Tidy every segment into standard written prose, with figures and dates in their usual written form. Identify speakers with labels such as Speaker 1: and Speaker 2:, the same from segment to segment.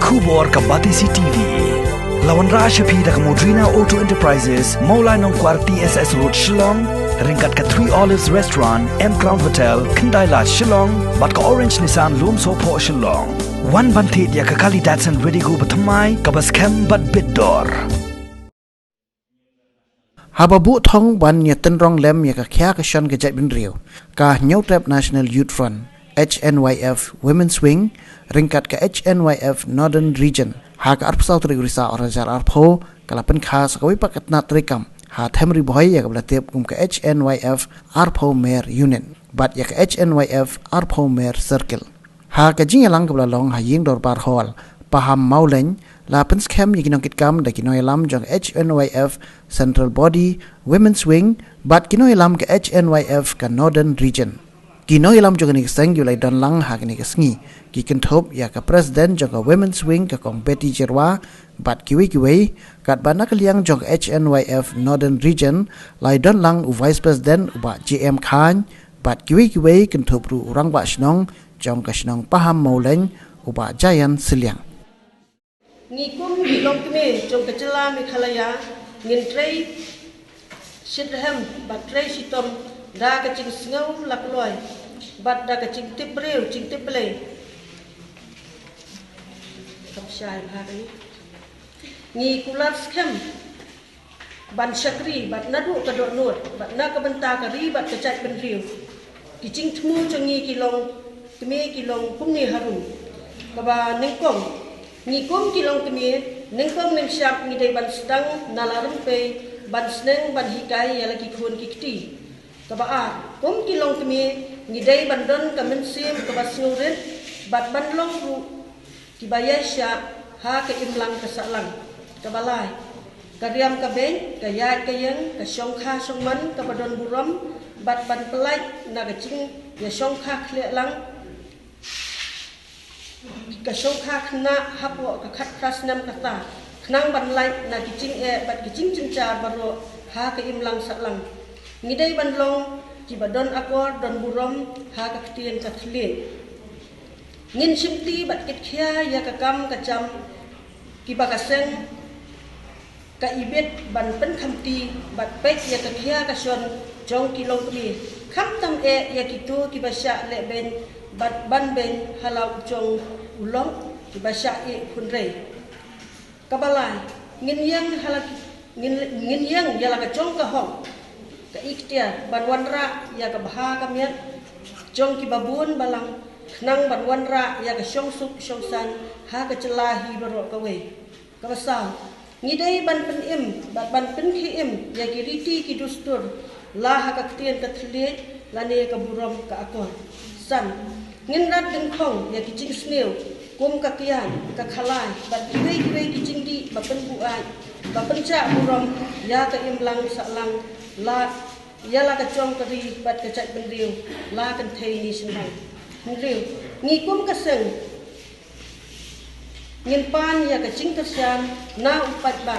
Speaker 1: Kubor Kabatisi TV. Lawan Rashapi dak Modrina Auto Enterprises, Maulai Nongkwar TSS Road Shillong, ringkat ke 3 Olives Restaurant, M Crown Hotel, Kendailat Shillong, bat ke Orange Nissan Loom Sopo Shillong. Wan bantit ya ke kali Datsun ready go bertemai, kabas kem bat bidor.
Speaker 2: Hababu thong ban ya tenrong lem ya ka kya ka shan ka jai bin riu ka New Trap National Youth Front HNYF Women's Wing ringkat ka HNYF Northern Region ha ka arpsau tri risa orajar arpho kala Pynkha sakawi pakat na trikam ha themri Bhoi ya ka blatep kum ka HNYF arpho Mayor Union bat ya ka HNYF arpho Mayor Circle ha ka jingalang ka blalong ha ying dor bar hall paham mauleng la penskem yikinong kitkam da kinoy lam jong HNYF Central Body Women's Wing bat kinoy lam ke HNYF ka Northern Region kinoy lam jong ni seng yulai don lang ha ni kasngi ki kentop ya ka President jong ka Women's Wing ka kong Betty Jerwa bat kiwi kat banak liang jong HNYF Northern Region lai don lang u Vice President ba JM Khan bat kiwi kentop ru urang ba snong jong ka snong paham mauleng uba Jayan Siliang
Speaker 3: Ngikum bilong kami jong kecela mikhalaya ngin trei sidraham bat trei sitom da kecing sengau lakloi bat da kecing tipreu cing tiplei kapsyai bhari ngi kulat skem ban syakri bat nadu kadok nut bat na kabenta kari bat kecai benriu kicing temu cengi kilong kami kilong kumni harum kaba nengkong Nikum kilong kami, nengkong neng siap ngidai ban sedang nalarem pe ban seneng ban hikai ya lagi kun kikti. Kaba kum kilong kami ngidai ban don kamen sim kaba sengurit bat ban long ru kibaya siap ha ke imlang kesalang kabalai kariam kabeng kayat kayeng ka songkha songman kaba don buram bat ban pelai na kecing ya songkha khlek lang ka songkha khna hapo ka khat krasnam kata khnang ban lai na kicing bat kicing cinca baro ha ka imlang saklang ngidai ban long ki badon akor don burom ha ka ktien ka thlie ngin simti bat kit khia ya ka kam ka cham ki ba ka seng ka ibet ban pen khamti bat pek ya ka khia ka son jong kilong kmi kham tam ya kitu ki ba sha le ben bat ban ben halau jong ulong ki ba sha khunrei kabalai ngin yang halak ngin yang ya la ka jong ka hong ka iktia ban wanra ya ka bha ka miat jong ki babun balang nang ban wanra ya ka shong suk shong san ha ka chelahi baro ka we ka basal ngidai ban pen im bat ban pen khi im ya ki riti ki dustur la ha ka ktien ka thlie la ne ka burom ka akon san ngin rat deng khong ya ki ching sneu kum ka kian ka khalai bat kiwei ki di bapen buai bapen cha burom ya ka imlang salang la ya la ka chong ka ri bat ka chai benriu la kan thei ni sinhai benriu ngi kum ka seng ngin pan ya ka ching ka siam na upat ba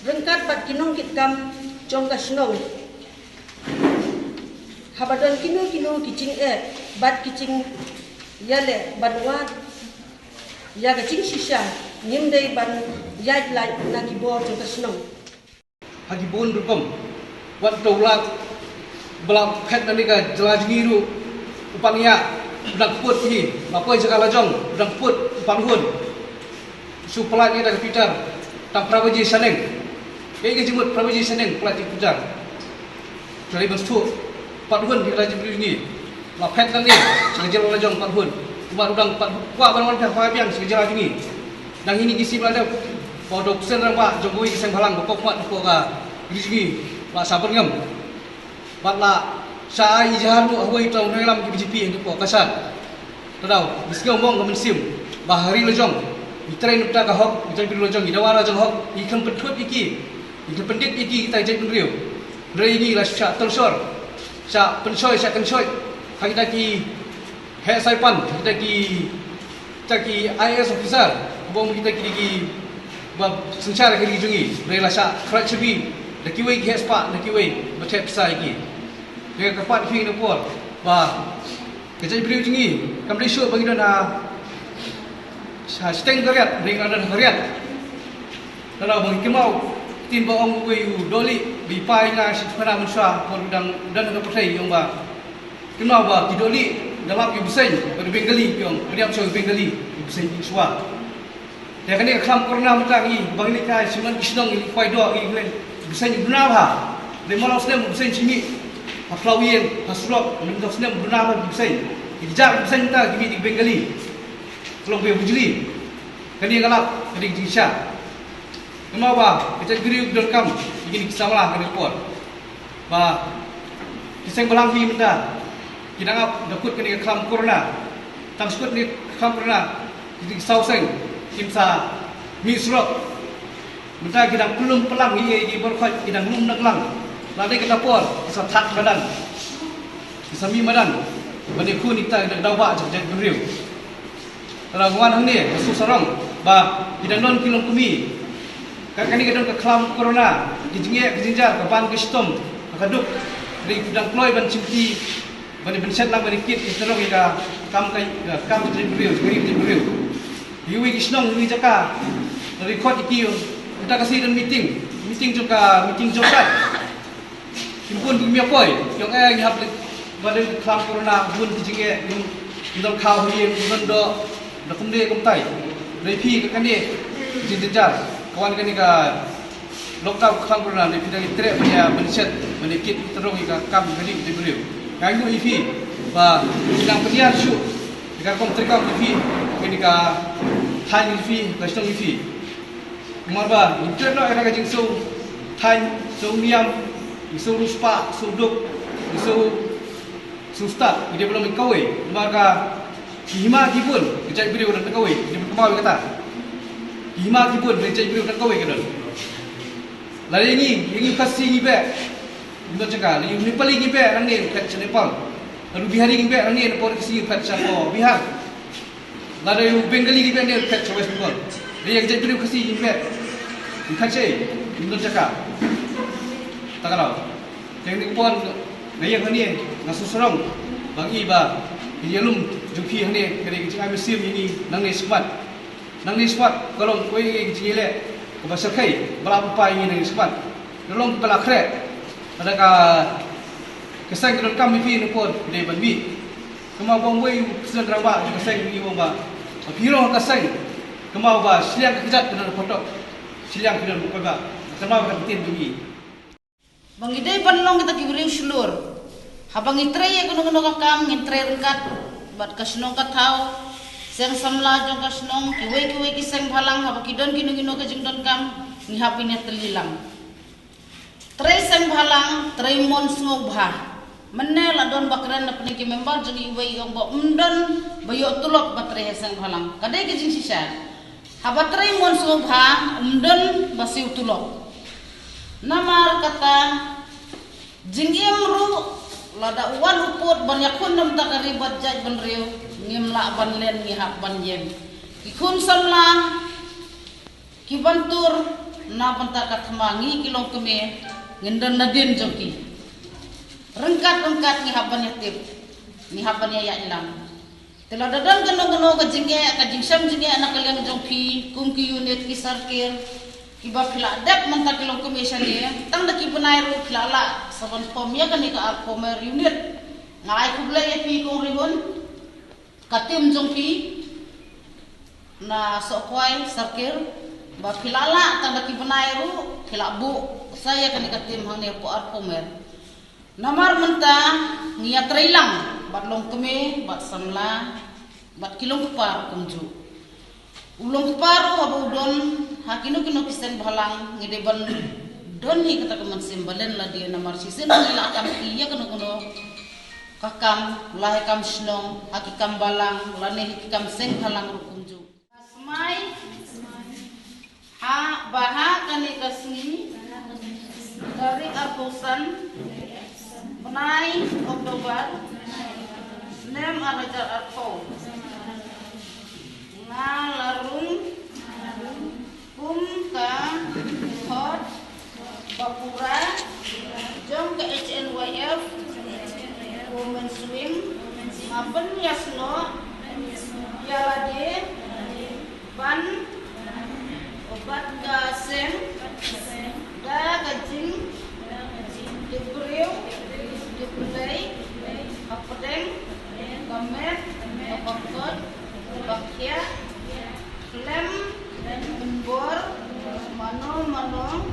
Speaker 3: rengkat bat kinong kitkam chong ka snong habadon kino kicing bat kicing yale banwat ya kicing shisha nimdei ban yaj lai na kibor jong kasnong
Speaker 4: hagi bon rukom wat tolak belak phet nanika jelajngiru upania dak put ni mapoi segala jong dak put panghun suplat ni dak pitar tak prabaji saneng ke jimut prabaji saneng plat pitar jadi bestu panghun di rajin ni la phet ni sejalan lajong panghun umat udang kwa ban ka biang sejalan tinggi dang ini kisi belanda podok sen ramba jokowi kiseng halang pokok mat pokok ka rizki la sabar ngam bat la sa ijar lu hoi tong dalam BJP untuk kasan tadau bisngau mong ka mensim bahari lajong mitrai nupta ka hok mitrai biru lajong idawara jong hok ikam petut iki ikam pendit iki kita jai penriu rei ni la sya telsor sya pensoi sya kensoi kita ki he saipan kita ki IS officer bom kita ki bab sencara ki jungi rela sya krat chebi da kiwe ki hespa da kiwe batep sai ki de kapat fi no por ba kejai priu jungi kam de syo bagi dona steng kariat ring ada kariat kalau bagi kemau tin ba ong we doli bi pai na si khana musha por dan ke petai yong ba kemau ba ki doli dalam ki busen ber bengali yong riam so bengali busen suwa dia kan kham corona matang i bang ni kai siman kisnong i kwai do i glen busen buna ba de malau snem busen chimi ha flawien ha surok min do snem buna ba busen ijak busen ta ki di bengali kalau be bujli kani galap kani jisha kemau ba kita giri don kam begini kisamalah kani pot ba kiseng balang bi menda kita ngap dakut kani kham corona tang skut ni kham corona jadi sauseng kimsa mi surok menda kita belum pelang hi di berkhot kita belum nak lang lari kita pot bisa that badan bisa mi badan bani ku ni ta dawa jadi beriu kalau wan hang ni su sarong ba kita non kilong kumi kani kadang ke klam corona dijinge dijinjar ke ban ke stom kaduk dari kudang ploi ban cimti bani benset lang bani kit isterong ika kam jadi beriu Yui kisnong yui jaka record iki kita kasih dan meeting juga himpun di miapoi yang ngihap balik klam corona bun dijinge yung indal kau hi bun do kumde kumtai repi kan dia jinjar kawan kan ika lockdown klam corona ni pidang itre punya benset menikit terong ika kam kali di beliau kayu ifi ba bidang penyiar syu ika kom trikam ifi kenika Thai ifi kasong ifi marba internet no era kajing so Thai so miam so ruspa so duk so sustat dia belum kawai marga hima kipun kecai beliau dan kawai dia berkemau kata hima kipun kecai beliau dan kawai kedon lari ini kasih ni be untuk cakap ini paling ni be angin kat Nepal lalu bihari ni be angin por kasih kat Singapore Bihar lari Bengali ni be angin kat West Bengal dia yang jadi kasih ni be kat cai untuk cakap tak kalau yang pon gaya ni ngasusurong bagi ba dia lum jupi ni kali kita musim ini nang ni squat kalau kau yang cile bahasa kai berapa pai ini squat tolong kepala krek adakah kesan kedon kami pi pun de banbi kemau bang Bhoi sedang rawa kesan ni bang ba piro kesan kemau ba siliang kejat kedon foto siliang kedon bukan ba kemau kan tin bunyi
Speaker 5: bang ide panlong kita kibring seluruh habang itre ya kuno kam ngitre rengkat bat kasnong katau seng samla jong kasnong kiwe kiseng balang haba kidon kino ke jingdon kam ni hapine telilang tre seng balang tre mon ngobha menel adon bakran na peniki member jeng iwe yong bo mdon bayo tulok batre seng balang kadai ke jing sisa haba tre mon ngobha mdon basiu tulok namar kata jingim ru lada uwan uput banyak kun nam takaribat jaj benriu ngimla ban len ngihap ban yem ikun samla kibantur na bantakat hamangi kilong keme ngendan nadin joki rengkat ngihap ban yatib ngihap ban ya ilang tela dadan geno ka jingsam jinge anak kalian jongpi kum ki unit ki sarkir iba pila dep manta kilong keme sani tang daki benairu pila la saban pomya kan ika alpomer unit ngai kublai ya pi kong rihun katim jongpi na sokwai sarkir ba pilala tanda ki benairu pila bu saya kan ika tim hang ne po alpomer namar menta niat reilang bat long keme bat samla bat kilong par kumju ulong paru habu don hakino kino kisen balang ngedeban don hi kata keman simbalen la dia namar sisen la kam iya kono kakam lahe kam snong hakikam balang lane hikam seng halang rukunju asmai ha baha kani kasni dari arpusan menai Oktober nem arajar arpo ngalarung kumka hot bapura jom ke Hnyf women swim maben yasno yalade Bamet, Bapakot, Bakya, Klem, Bor, Manong,